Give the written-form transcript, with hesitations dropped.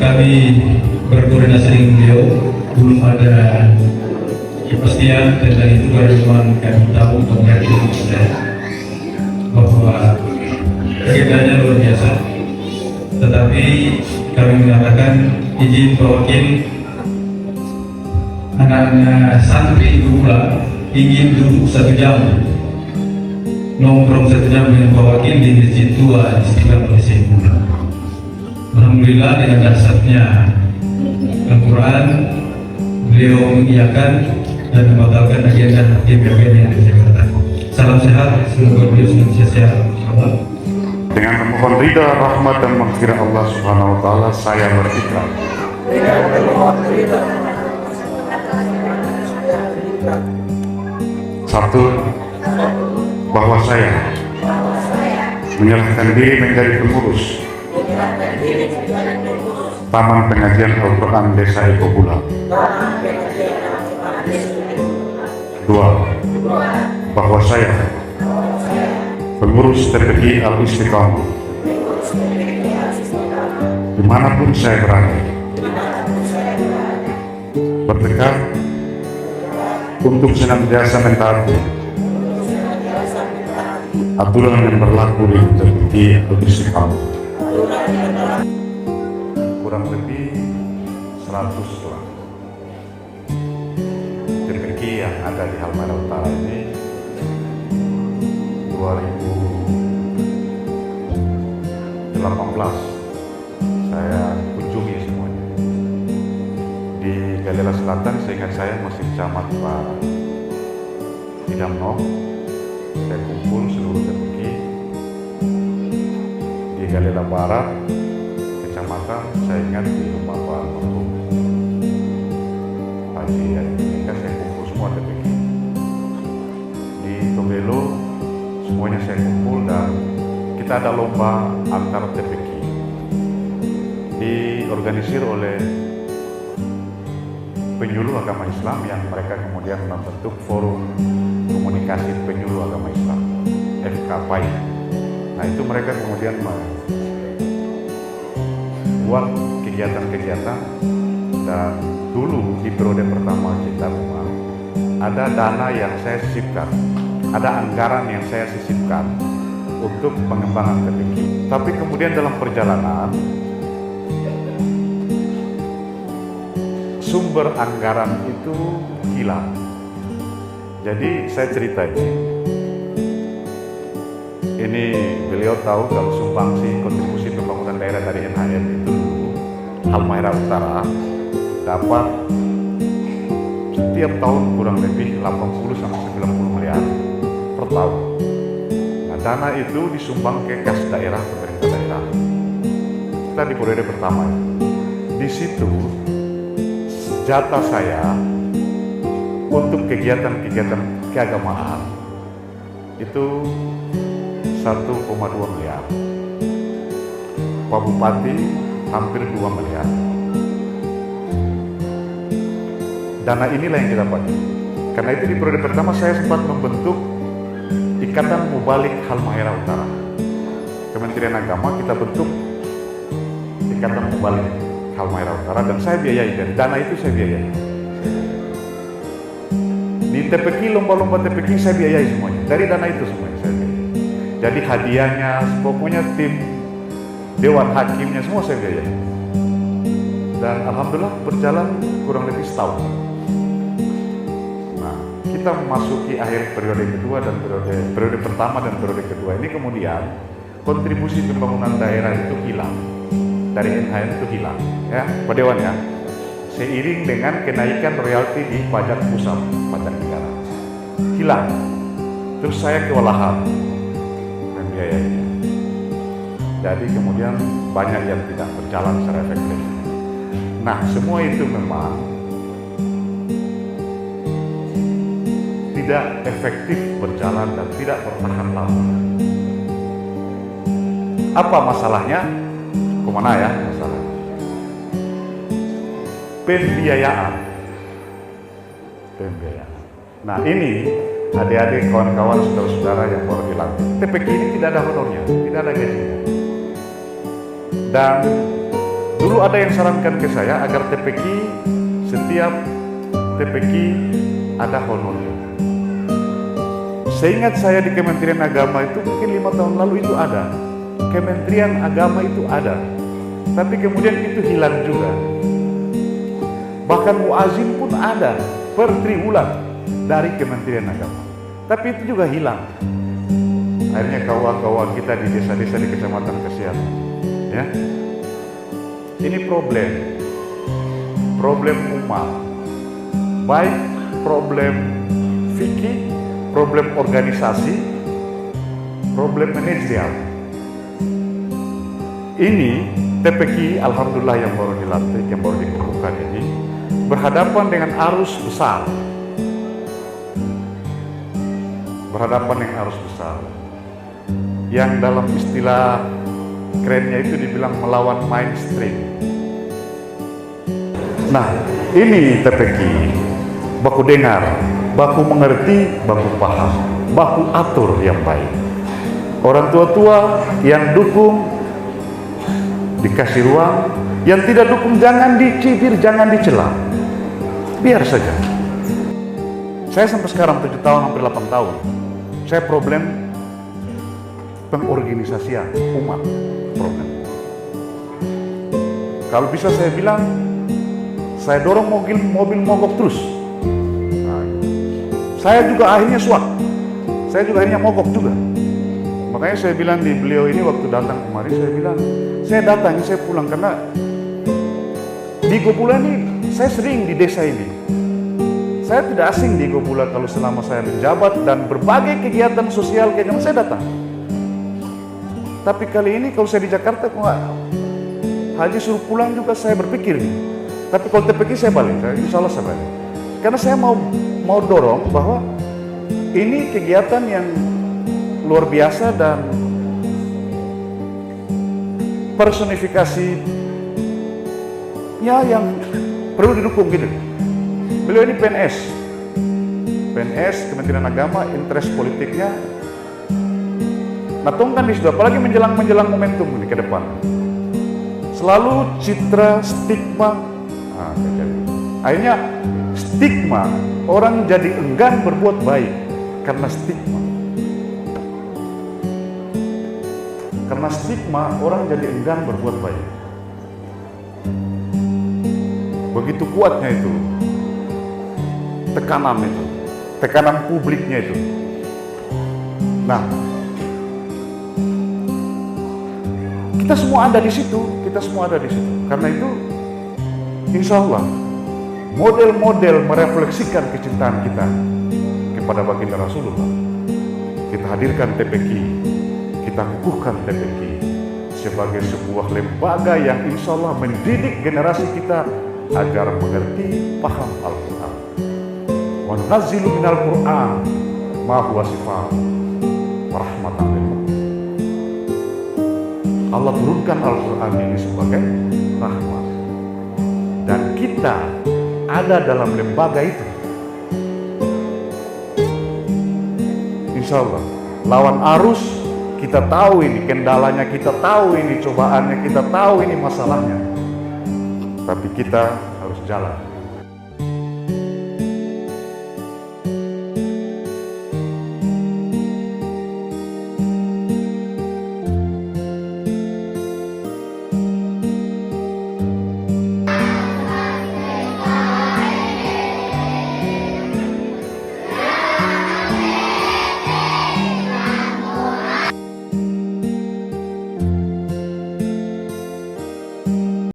kami berkoordinasi dengan beliau, belum ada kepastian tentang itu karena memang kami tahu bahwa kegiatannya luar biasa. Tetapi kami mengatakan izin wakil anak-anak santri pula ingin duduk 1 jam, nongkrong 1 jam dengan Pak Wakil di Masjid Tua Istiqlal Malaysia pula. Alhamdulillah dengan dasarnya Al-Quran, beliau mengiyakan dan membatalkan agenda tim yang di Jakarta. Salam sehat, semoga beliau senantiasa sehat. Dengan memohon ridha, rahmat dan maghfirah Allah Subhanahu wa taala, saya berikrar. Satu, bahwa saya menyerahkan diri menjadi pengurus Taman Pengajian Al-Quran Desa Eko Bulan. Dua, bahwa saya pengurus TPI Al-Istiqamah dimanapun saya berada, bertekad untuk senantiasa mentaati aturan yang berlaku di TPI Al-Istiqamah. Kurang lebih 100 orang TPI yang ada di Halmahera Utara ini 2018 saya kunjungi semuanya. Di Galela Selatan seingat saya masih camat Pak Idamno, saya kumpul seluruh TPI. Di Galela Barat kecamatan saya ingat di rumah Pak Marhum Haji Yadika, saya kumpul semua TPI. Di Tobelo semuanya saya kumpul dan kita ada lomba antar TPI diorganisir oleh penyuluh agama Islam yang mereka kemudian membentuk Forum Komunikasi Penyuluh Agama Islam FKPAI. Nah itu mereka kemudian membuat kegiatan-kegiatan, dan dulu di periode pertama kita memang ada dana yang saya sisipkan, ada anggaran yang saya sisipkan untuk pengembangan TPI. Tapi kemudian dalam perjalanan sumber anggaran itu hilang. Jadi saya cerita ini beliau tahu kalau sumbangsi kontribusi pembangunan daerah dari NHN itu Halmahera Utara dapat setiap tahun kurang lebih 80-90 miliar per tahun. Nah, dana itu disumbang ke kas daerah, pemerintah daerah. Kita di periode pertama. Di situ jatah saya untuk kegiatan-kegiatan keagamaan itu 1,2 miliar. Pak Bupati hampir 2 miliar. Dana inilah yang kita pakai. Karena itu di periode pertama saya sempat membentuk Ikatan Mubalik Halmahera Utara. Kementerian Agama kita bentuk Ikatan Mubalik Halmahera Utara dan saya biayai, dari dana itu saya biayai. Di TPI, lomba-lomba TPI saya biayai semuanya, dari dana itu semuanya saya biayai. Jadi hadiahnya, pokoknya tim Dewan Hakimnya semua saya biayai. Dan alhamdulillah berjalan kurang lebih setahun. Nah, kita memasuki akhir periode kedua dan periode pertama dan periode kedua ini, kemudian kontribusi pembangunan daerah itu hilang. Dari NHN itu hilang, ya Pak Dewan ya, seiring dengan kenaikan royalti di pajak pusat, pajak negara hilang. Terus saya kewalahan membiayainya. Jadi kemudian banyak yang tidak berjalan secara efektif. Nah semua itu memang tidak efektif berjalan dan tidak bertahan lama. Apa masalahnya? Kemana ya masalah? Pembiayaan. Nah ini adik-adik, kawan-kawan, saudara-saudara yang baru dilantik, TPI ini tidak ada honornya, tidak ada gajinya. Dan Dulu ada yang sarankan ke saya agar TPQ, setiap TPQ ada honornya. Seingat saya di Kementerian Agama itu mungkin 5 tahun lalu itu ada. Kementerian Agama itu ada. Tapi kemudian itu hilang juga. Bahkan muazin pun ada per triwulan dari Kementerian Agama. Tapi itu juga hilang. Akhirnya kawan-kawan kita di desa-desa di Kecamatan Kesian, ya. Ini problem umat, baik problem fikih, problem organisasi, problem manajerial. Ini TPQ, alhamdulillah yang baru dilantik, yang baru dikukuhkan ini, berhadapan dengan arus besar. Berhadapan dengan arus besar. Yang dalam istilah kerennya itu dibilang melawan mainstream. Nah, ini TPQ. Baku dengar, baku mengerti, baku paham, baku atur yang baik. Orang tua-tua yang dukung dikasih ruang, yang tidak dukung jangan dicibir, jangan dicela. Biar saja. Saya sampai sekarang 7 tahun, hampir 8 tahun. Saya problem pengorganisasian umat, problem. Kalau bisa saya bilang, saya dorong mobil mogok terus. Nah, saya juga akhirnya suak. Saya juga akhirnya mogok juga. Makanya saya bilang di beliau ini waktu datang kemarin, saya bilang, saya datang, saya pulang karena di Gobula ini saya sering di desa ini. Saya tidak asing di Gobula kalau selama saya menjabat dan berbagai kegiatan sosial kayaknya saya datang. Tapi kali ini kalau saya di Jakarta, kok Haji suruh pulang juga saya berpikir nih. Tapi kalau TPQ saya balik, insya Allah saya balik. Karena saya mau dorong bahwa ini kegiatan yang luar biasa dan personifikasinya yang perlu didukung gitu. Beliau ini PNS, Kementerian Agama, interest politiknya. Nah, tungkan di situ, apalagi menjelang momentum ini ke depan. Selalu citra stigma. Akhirnya stigma, orang jadi enggan berbuat baik karena stigma. Karena stigma, orang jadi enggan berbuat baik. Begitu kuatnya itu, tekanan publiknya itu. Nah, kita semua ada di situ, Karena itu, insya Allah, model-model merefleksikan kecintaan kita kepada baginda Rasulullah. Kita hadirkan TPQ, kita kukuhkan TPQ sebagai sebuah lembaga yang insya Allah mendidik generasi kita agar mengerti, paham Al-Quran. Wa nunazzilu minal Quran ma huwa shifaa'un wa rahmatan lil mu'minin. Allah turunkan Al-Quran ini sebagai rahmat. Dan kita ada dalam lembaga itu. Insya Allah, lawan arus, kita tahu ini kendalanya, kita tahu ini cobaannya, kita tahu ini masalahnya. Tapi kita harus jalan.